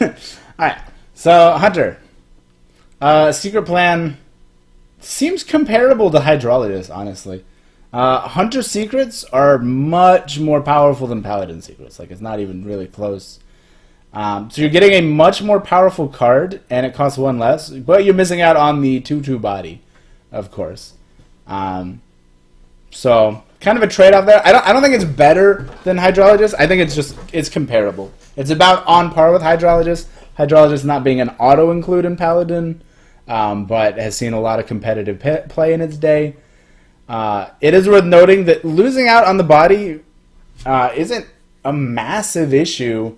Alright, so Hunter. Secret Plan seems comparable to Hydrologist, honestly. Hunter secrets are much more powerful than Paladin secrets. Like, it's not even really close. So you're getting a much more powerful card, and it costs one less, but you're missing out on the 2/2 body, of course. So kind of a trade-off there. I don't think it's better than Hydrologist. I think it's comparable. It's about on par with Hydrologist. Hydrologist not being an auto-include in Paladin, but has seen a lot of competitive play in its day. It is worth noting that losing out on the body isn't a massive issue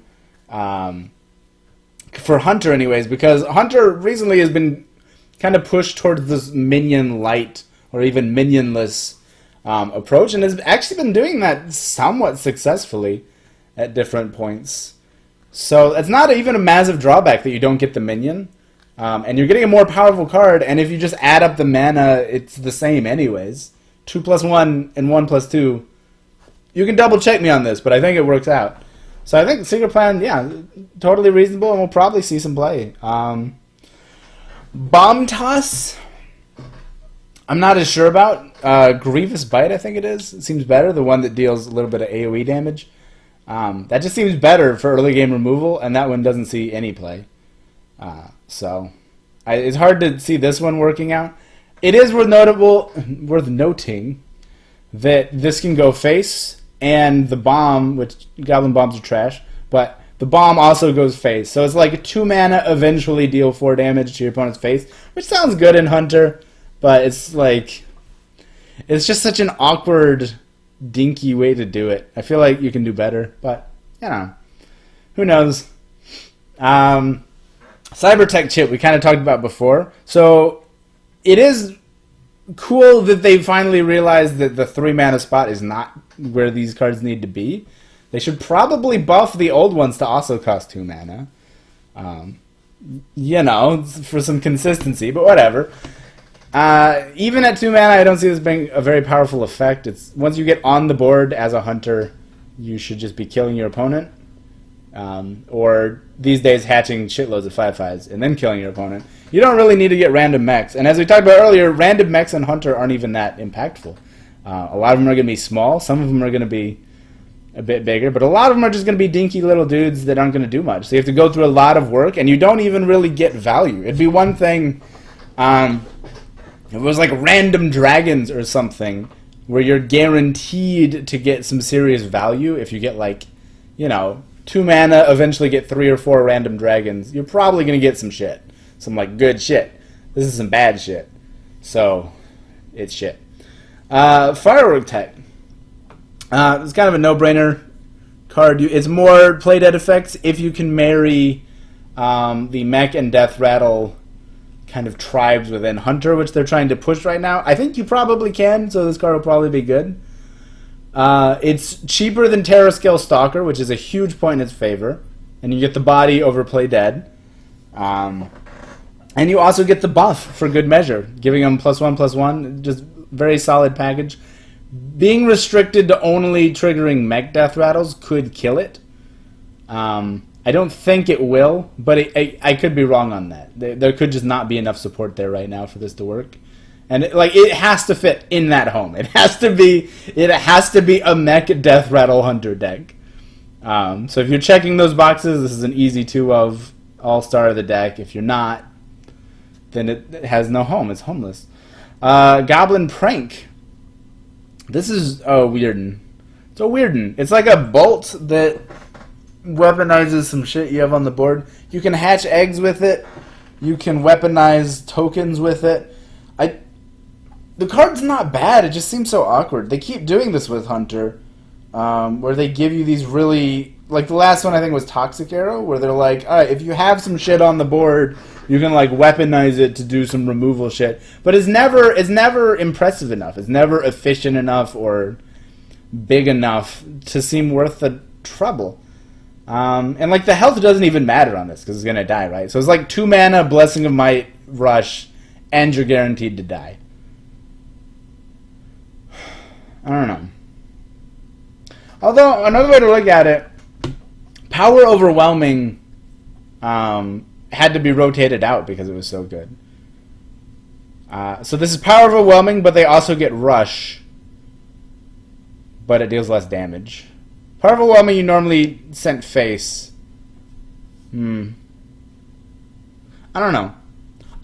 for Hunter anyways, because Hunter recently has been kind of pushed towards this minion light or even minionless approach, and has actually been doing that somewhat successfully at different points. So it's not even a massive drawback that you don't get the minion, and you're getting a more powerful card, and if you just add up the mana, it's the same anyways. 2+1 and 1+2. You can double check me on this, but I think it works out. So I think Secret Plan, yeah, totally reasonable, and we'll probably see some play. Bomb Toss, I'm not as sure about. Grievous Bite, I think it is. It seems better, the one that deals a little bit of AoE damage. That just seems better for early game removal, and that one doesn't see any play. It's hard to see this one working out. It is worth noting that this can go face, and the bomb, which Goblin Bombs are trash, but the bomb also goes face. So it's like a 2 mana, eventually deal 4 damage to your opponent's face, which sounds good in Hunter, but it's like, it's just such an awkward, dinky way to do it. I feel like you can do better, but, you know, who knows. Cybertech Chip, we kind of talked about before. So it is cool that they finally realized that the 3 mana spot is not where these cards need to be. They should probably buff the old ones to also cost 2 mana. You know, for some consistency, but whatever. Even at 2 mana, I don't see this being a very powerful effect. It's once you get on the board as a hunter, you should just be killing your opponent. Or these days hatching shitloads of 5/5s and then killing your opponent. You don't really need to get random mechs. And as we talked about earlier, random mechs and Hunter aren't even that impactful. A lot of them are going to be small. Some of them are going to be a bit bigger. But a lot of them are just going to be dinky little dudes that aren't going to do much. So you have to go through a lot of work, and you don't even really get value. It'd be one thing if it was like random dragons or something, where you're guaranteed to get some serious value if you get, like, you know, 2 mana, eventually get 3 or 4 random dragons. You're probably going to get some shit. Some, like, good shit. This is some bad shit. So, it's shit. Firework Tech. It's kind of a no-brainer card. It's more play-dead effects if you can marry the mech and death rattle kind of tribes within Hunter, which they're trying to push right now. I think you probably can, so this card will probably be good. It's cheaper than Terrascale Stalker, which is a huge point in its favor. And you get the body over play dead. And you also get the buff for good measure, giving them +1/+1. Just very solid package. Being restricted to only triggering mech death rattles could kill it. I don't think it will, but I could be wrong on that. There could just not be enough support there right now for this to work. And it has to fit in that home. It has to be a mech death rattle hunter deck. So if you're checking those boxes, this is an easy 2 of all-star of the deck. If you're not, then it has no home. It's homeless. Goblin Prank. This is a weird one. It's a weird one. It's like a bolt that weaponizes some shit you have on the board. You can hatch eggs with it. You can weaponize tokens with it. The card's not bad, it just seems so awkward. They keep doing this with Hunter, where they give you these really... Like, the last one I think was Toxic Arrow, where they're like, alright, if you have some shit on the board, you can, like, weaponize it to do some removal shit. But it's never impressive enough. It's never efficient enough or big enough to seem worth the trouble. And, like, the health doesn't even matter on this, because it's gonna die, right? So it's like 2 mana, Blessing of Might, Rush, and you're guaranteed to die. I don't know. Although, another way to look at it, Power Overwhelming had to be rotated out because it was so good. So this is Power Overwhelming, but they also get Rush, but it deals less damage. Power Overwhelming you normally sent face. I don't know.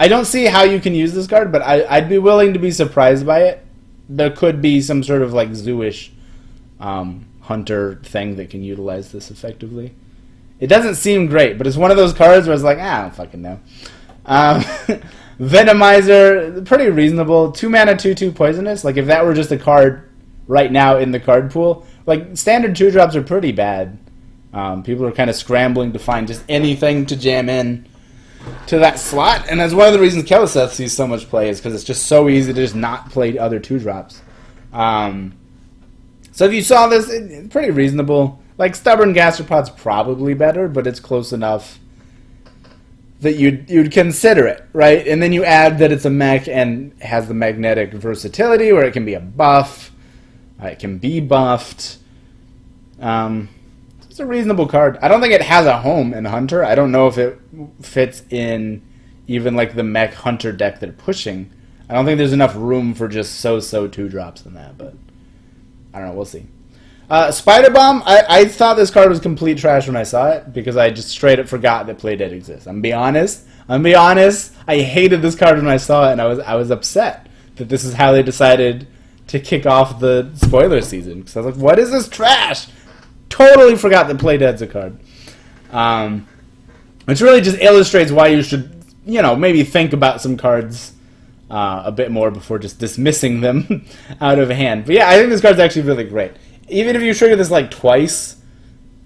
I don't see how you can use this card, but I'd be willing to be surprised by it. There could be some sort of like Zoo-ish hunter thing that can utilize this effectively. It doesn't seem great, but it's one of those cards where it's like, I don't fucking know. Venomizer, pretty reasonable. 2 mana, 2/2 poisonous. Like if that were just a card right now in the card pool, like standard 2-drops are pretty bad. People are kind of scrambling to find just anything to jam in to that slot, and that's one of the reasons Keleseth sees so much play, is because it's just so easy to just not play other 2-drops. So if you saw this, it's pretty reasonable. Like Stubborn Gastropod's probably better, but it's close enough that you'd consider it, right? And then you add that it's a mech and has the magnetic versatility, where it can be a buff, it can be buffed. It's a reasonable card. I don't think it has a home in Hunter. I don't know if it fits in even like the mech Hunter deck they're pushing. I don't think there's enough room for just so 2-drops in that, but I don't know. We'll see. Spider Bomb, I thought this card was complete trash when I saw it, because I just straight up forgot that Playdead exists. I'm gonna be honest. I hated this card when I saw it, and I was upset that this is how they decided to kick off the spoiler season. Because I was like, what is this trash? Totally forgot that Playdead's a card. Which really just illustrates why you should, maybe think about some cards a bit more before just dismissing them out of hand. But yeah, I think this card's actually really great. Even if you trigger this like twice,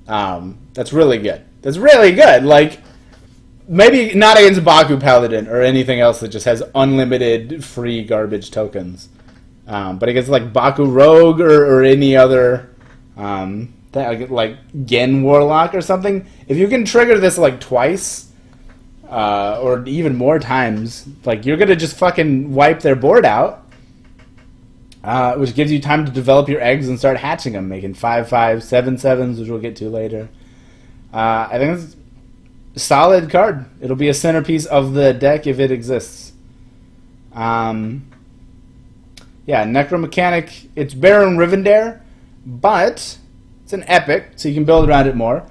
that's really good. That's really good. Like, maybe not against Baku Paladin or anything else that just has unlimited free garbage tokens. But against like Baku Rogue or any other, like Gen Warlock or something, if you can trigger this like twice, or even more times, like you're gonna just fucking wipe their board out. Which gives you time to develop your eggs and start hatching them, making 5/5, 7/7s, which we'll get to later. I think it's a solid card. It'll be a centerpiece of the deck if it exists. Yeah, Necromechanic, it's Baron Rivendare, but it's an epic, so you can build around it more.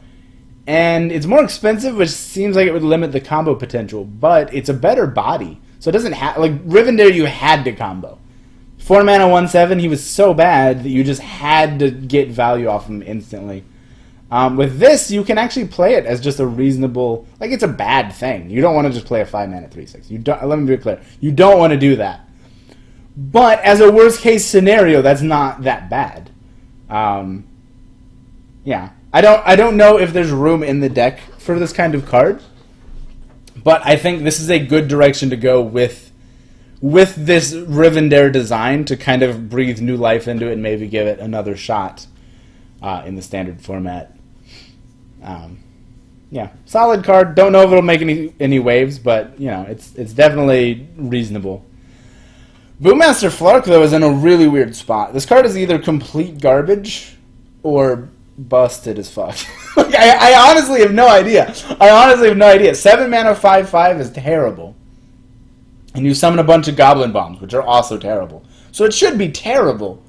And it's more expensive, which seems like it would limit the combo potential, but it's a better body. So it doesn't have, like, Rivendare you had to combo. 4 mana, 1/7, he was so bad that you just had to get value off him instantly. With this, you can actually play it as just a reasonable, like, it's a bad thing. You don't want to just play a 5 mana 3/6. Let me be clear. You don't want to do that. But as a worst case scenario, that's not that bad. Yeah. I don't know if there's room in the deck for this kind of card, but I think this is a good direction to go with this Rivendare design, to kind of breathe new life into it and maybe give it another shot in the standard format. Yeah, solid card. Don't know if it'll make any waves, but it's definitely reasonable. Boommaster Flark, though, is in a really weird spot. This card is either complete garbage or busted as fuck. Like, I honestly have no idea. 7 mana 5/5 is terrible. And you summon a bunch of Goblin Bombs, which are also terrible. So it should be terrible.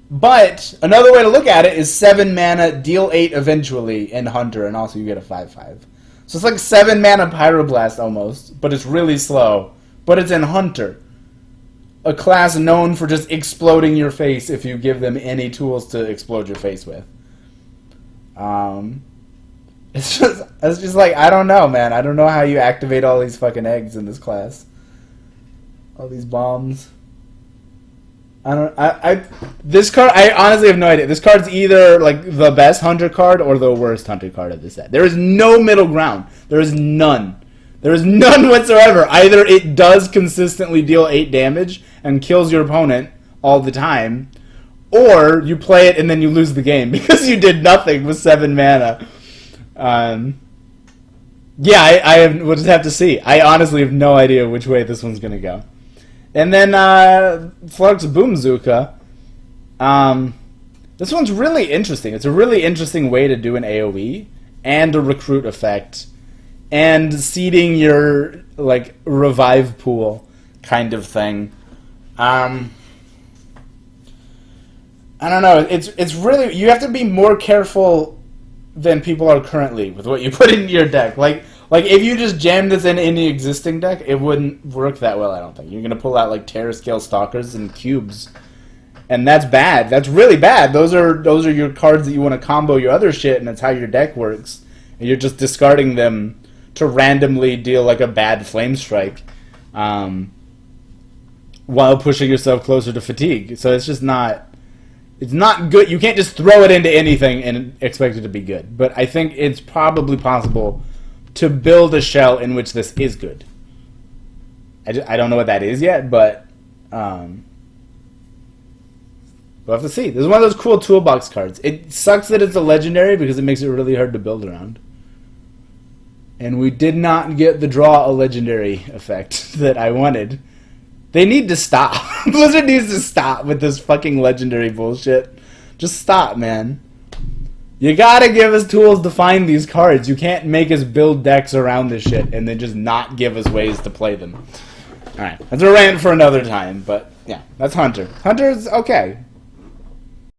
But another way to look at it is 7 mana, deal 8 eventually in Hunter, and also you get a 5/5. So it's like 7 mana Pyroblast almost, but it's really slow. But it's in Hunter, a class known for just exploding your face if you give them any tools to explode your face with. It's just like, I don't know, man. I don't know how you activate all these fucking eggs in this class. All these bombs. This card, I honestly have no idea. This card's either like the best Hunter card or the worst Hunter card of the set. There is no middle ground. There is none. There is none whatsoever. Either it does consistently deal 8 damage and kills your opponent all the time, or you play it and then you lose the game because you did nothing with 7 mana. Yeah, we'll just have to see. I honestly have no idea which way this one's going to go. And then Flark's Boomzooka. This one's really interesting. It's a really interesting way to do an AoE and a recruit effect and seeding your like revive pool kind of thing. I don't know. It's really, you have to be more careful than people are currently with what you put in your deck. Like if you just jam this in any existing deck, it wouldn't work that well. I don't think you're gonna pull out like Terror Scale Stalkers and Cubes, and that's bad. That's really bad. Those are your cards that you want to combo your other shit, and that's how your deck works. And you're just discarding them to randomly deal like a bad Flame Strike, while pushing yourself closer to Fatigue. So it's just not. It's not good. You can't just throw it into anything and expect it to be good. But I think it's probably possible to build a shell in which this is good. I don't know what that is yet, but we'll have to see. This is one of those cool toolbox cards. It sucks that it's a legendary because it makes it really hard to build around. And we did not get the draw a legendary effect that I wanted. They need to stop. Blizzard needs to stop with this fucking legendary bullshit. Just stop, man. You gotta give us tools to find these cards. You can't make us build decks around this shit and then just not give us ways to play them. Alright, that's a rant for another time, but yeah, that's Hunter. Hunter's okay.